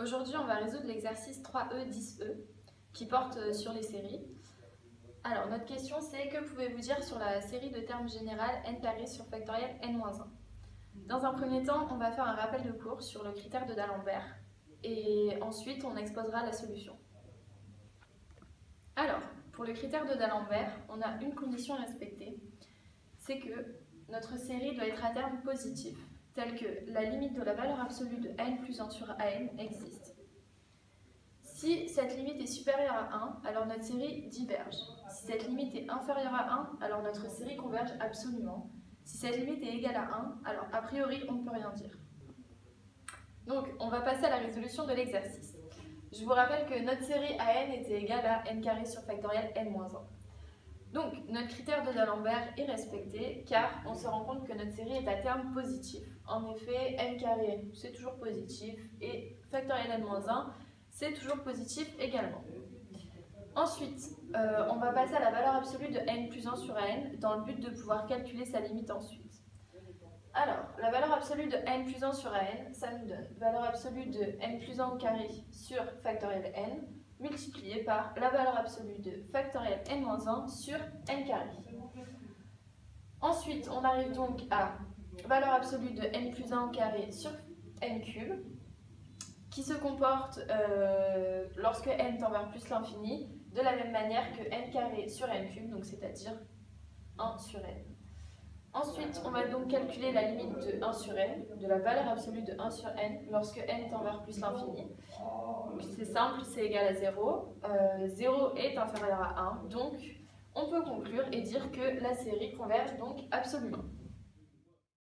Aujourd'hui, on va résoudre l'exercice 3E 10E qui porte sur les séries. Alors, notre question c'est: que pouvez-vous dire sur la série de termes générale n carré sur factoriel n-1? Dans un premier temps, on va faire un rappel de cours sur le critère de D'Alembert et ensuite on exposera la solution. Alors, pour le critère de D'Alembert, on a une condition à respecter, c'est que notre série doit être à terme positif, telle que la limite de la valeur absolue de n plus 1 sur an existe. Si cette limite est supérieure à 1, alors notre série diverge. Si cette limite est inférieure à 1, alors notre série converge absolument. Si cette limite est égale à 1, alors a priori on ne peut rien dire. Donc on va passer à la résolution de l'exercice. Je vous rappelle que notre série AN était égale à n carré sur factoriel n-1. Donc notre critère de D'Alembert est respecté car on se rend compte que notre série est à terme positif. En effet, n carré c'est toujours positif et factoriel n-1 c'est toujours positif également. Ensuite, on va passer à la valeur absolue de n plus 1 sur n dans le but de pouvoir calculer sa limite ensuite. Alors, la valeur absolue de n plus 1 sur n, ça nous donne valeur absolue de n plus 1 au carré sur factoriel n multiplié par la valeur absolue de factoriel n-1 sur n carré. Ensuite, on arrive donc à valeur absolue de n plus 1 au carré sur n cube, qui se comporte lorsque n tend vers plus l'infini, de la même manière que n carré sur n cube, donc c'est-à-dire 1 sur n. Ensuite, on va donc calculer la limite de 1 sur n, de la valeur absolue de 1 sur n, lorsque n tend vers plus l'infini. C'est simple, c'est égal à 0. 0 est inférieur à 1, donc on peut conclure et dire que la série converge donc absolument.